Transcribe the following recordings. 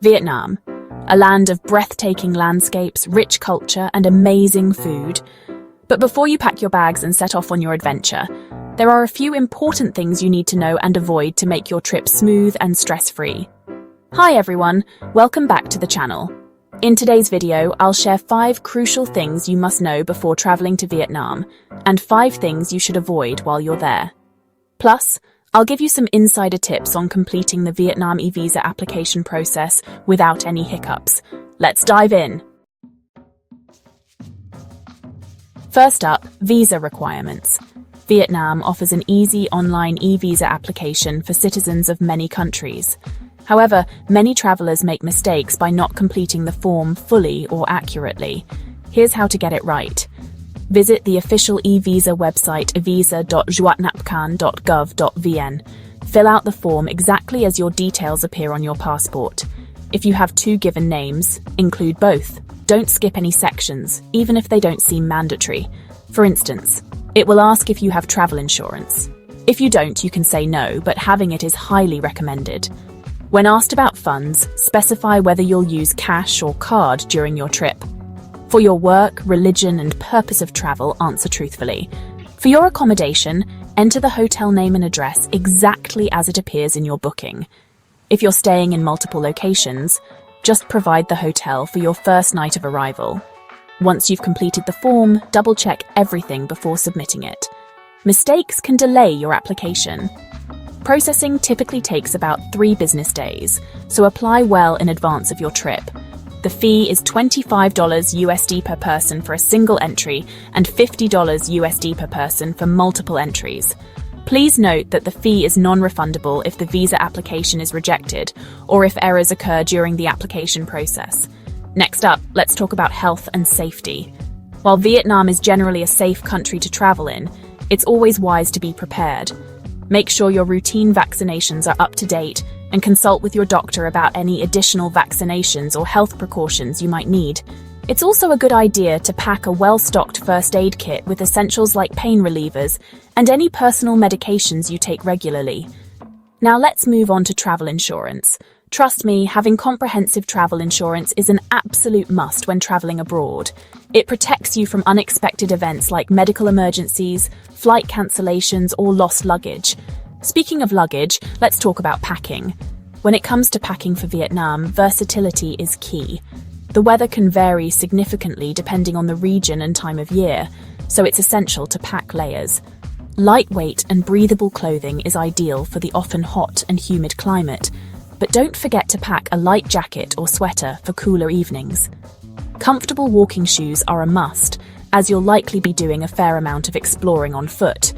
Vietnam, a land of breathtaking landscapes, rich culture, and amazing food. But before you pack your bags and set off on your adventure, there are a few important things you need to know and avoid to make your trip smooth and stress-free. Hi everyone, welcome back to the channel. In today's video, I'll share 5 crucial things you must know before traveling to Vietnam, and 5 things you should avoid while you're there. Plus, I'll give you some insider tips on completing the Vietnam e-visa application process without any hiccups. Let's dive in. First up, visa requirements. Vietnam offers an easy online e-visa application for citizens of many countries. However, many travelers make mistakes by not completing the form fully or accurately. Here's how to get it right. Visit the official e-visa website evisa.duatnapcan.gov.vn. Fill out the form exactly as your details appear on your passport. If you have 2 given names, include both. Don't skip any sections, even if they don't seem mandatory. For instance, it will ask if you have travel insurance. If you don't, you can say no, but having it is highly recommended. When asked about funds, specify whether you'll use cash or card during your trip. For your work, religion, and purpose of travel, answer truthfully. For your accommodation, enter the hotel name and address exactly as it appears in your booking. If you're staying in multiple locations, just provide the hotel for your first night of arrival. Once you've completed the form, double-check everything before submitting it. Mistakes can delay your application. Processing typically takes about 3 business days, so apply well in advance of your trip. The fee is $25 USD per person for a single entry and $50 USD per person for multiple entries. Please note that the fee is non-refundable if the visa application is rejected or if errors occur during the application process. Next up, let's talk about health and safety. While Vietnam is generally a safe country to travel in, it's always wise to be prepared. Make sure your routine vaccinations are up to date and consult with your doctor about any additional vaccinations or health precautions you might need. It's also a good idea to pack a well-stocked first aid kit with essentials like pain relievers and any personal medications you take regularly. Now let's move on to travel insurance. Trust me, having comprehensive travel insurance is an absolute must when traveling abroad. It protects you from unexpected events like medical emergencies, flight cancellations, or lost luggage. Speaking of luggage, let's talk about packing. When it comes to packing for Vietnam, versatility is key. The weather can vary significantly depending on the region and time of year, so it's essential to pack layers. Lightweight and breathable clothing is ideal for the often hot and humid climate, but don't forget to pack a light jacket or sweater for cooler evenings. Comfortable walking shoes are a must, as you'll likely be doing a fair amount of exploring on foot.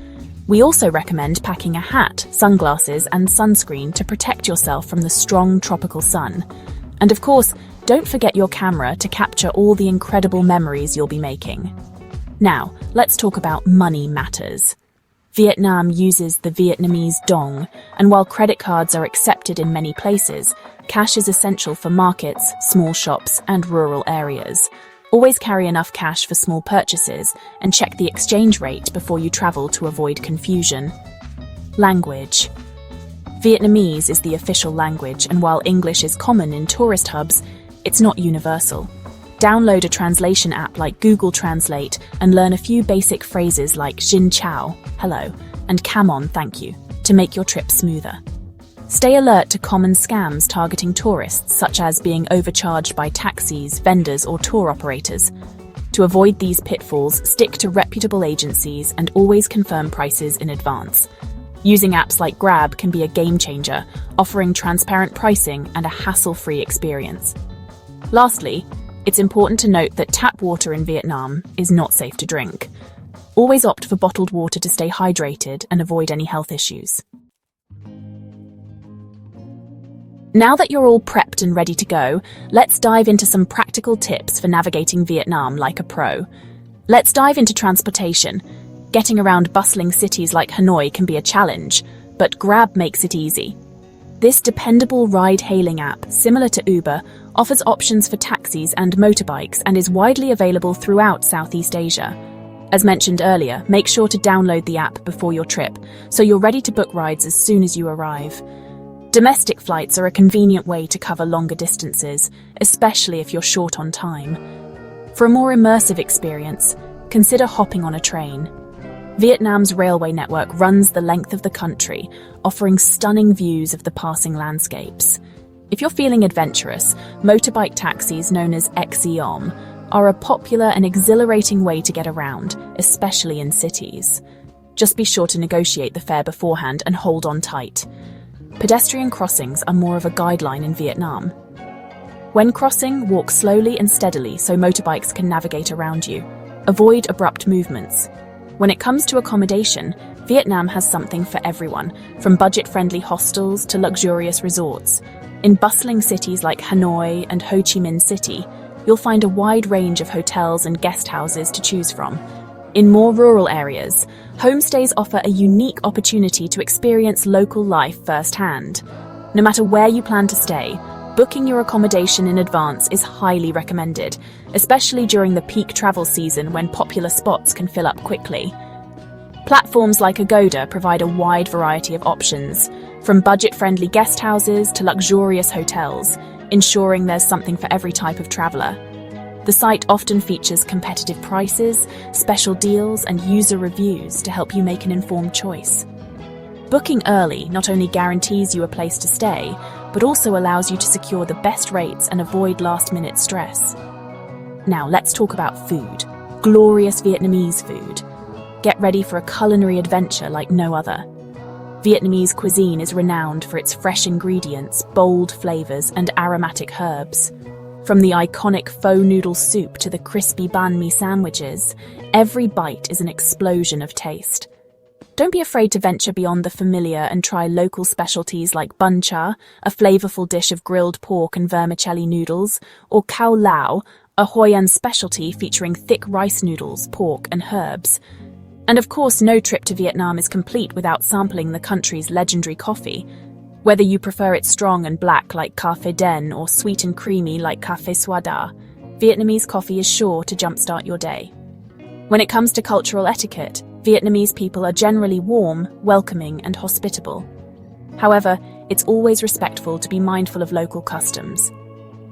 We also recommend packing a hat, sunglasses, and sunscreen to protect yourself from the strong tropical sun. And of course, don't forget your camera to capture all the incredible memories you'll be making. Now, let's talk about money matters. Vietnam uses the Vietnamese dong, and while credit cards are accepted in many places, cash is essential for markets, small shops, and rural areas. Always carry enough cash for small purchases and check the exchange rate before you travel to avoid confusion. Language. Vietnamese is the official language, and while English is common in tourist hubs, it's not universal. Download a translation app like Google Translate and learn a few basic phrases like Xin Chào, hello, and Come on, thank you, to make your trip smoother. Stay alert to common scams targeting tourists, such as being overcharged by taxis, vendors, or tour operators. To avoid these pitfalls, stick to reputable agencies and always confirm prices in advance. Using apps like Grab can be a game changer, offering transparent pricing and a hassle-free experience. Lastly, it's important to note that tap water in Vietnam is not safe to drink. Always opt for bottled water to stay hydrated and avoid any health issues. Now that you're all prepped and ready to go, let's dive into some practical tips for navigating Vietnam like a pro. Let's dive into transportation. Getting around bustling cities like Hanoi can be a challenge, but Grab makes it easy. This dependable ride-hailing app, similar to Uber, offers options for taxis and motorbikes and is widely available throughout Southeast Asia. As mentioned earlier, make sure to download the app before your trip, so you're ready to book rides as soon as you arrive. Domestic flights are a convenient way to cover longer distances, especially if you're short on time. For a more immersive experience, consider hopping on a train. Vietnam's railway network runs the length of the country, offering stunning views of the passing landscapes. If you're feeling adventurous, motorbike taxis known as Exiom are a popular and exhilarating way to get around, especially in cities. Just be sure to negotiate the fare beforehand and hold on tight. Pedestrian crossings are more of a guideline in Vietnam. When crossing, walk slowly and steadily so motorbikes can navigate around you. Avoid abrupt movements. When it comes to accommodation, Vietnam has something for everyone, from budget-friendly hostels to luxurious resorts. In bustling cities like Hanoi and Ho Chi Minh City, you'll find a wide range of hotels and guest houses to choose from. In more rural areas, homestays offer a unique opportunity to experience local life firsthand. No matter where you plan to stay, booking your accommodation in advance is highly recommended, especially during the peak travel season when popular spots can fill up quickly. Platforms like Agoda provide a wide variety of options, from budget-friendly guest houses to luxurious hotels, ensuring there's something for every type of traveler. The site often features competitive prices, special deals, and user reviews to help you make an informed choice. Booking early not only guarantees you a place to stay, but also allows you to secure the best rates and avoid last-minute stress. Now let's talk about food. Glorious Vietnamese food. Get ready for a culinary adventure like no other. Vietnamese cuisine is renowned for its fresh ingredients, bold flavors, and aromatic herbs. From the iconic pho noodle soup to the crispy banh mi sandwiches, every bite is an explosion of taste. Don't be afraid to venture beyond the familiar and try local specialties like bun cha, a flavorful dish of grilled pork and vermicelli noodles, or khao lao, a Hoi An specialty featuring thick rice noodles, pork, and herbs. And of course, no trip to Vietnam is complete without sampling the country's legendary coffee. Whether you prefer it strong and black like Cà Phê Den or sweet and creamy like Cà Phê Xoa Da, Vietnamese coffee is sure to jumpstart your day. When it comes to cultural etiquette, Vietnamese people are generally warm, welcoming, and hospitable. However, it's always respectful to be mindful of local customs.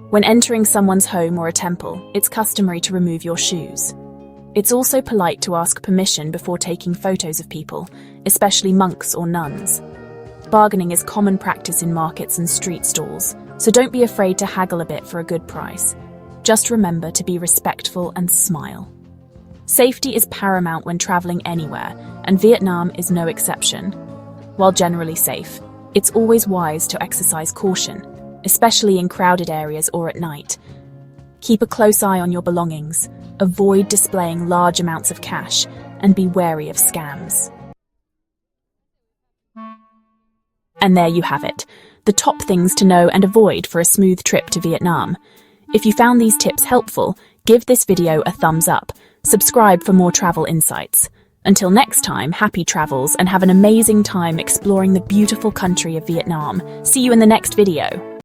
When entering someone's home or a temple, it's customary to remove your shoes. It's also polite to ask permission before taking photos of people, especially monks or nuns. Bargaining is common practice in markets and street stalls, so don't be afraid to haggle a bit for a good price. Just remember to be respectful and smile. Safety is paramount when traveling anywhere, and Vietnam is no exception. While generally safe, it's always wise to exercise caution, especially in crowded areas or at night. Keep a close eye on your belongings, avoid displaying large amounts of cash, and be wary of scams. And there you have it, the top things to know and avoid for a smooth trip to Vietnam. If you found these tips helpful, give this video a thumbs up, subscribe for more travel insights. Until next time, happy travels and have an amazing time exploring the beautiful country of Vietnam. See you in the next video.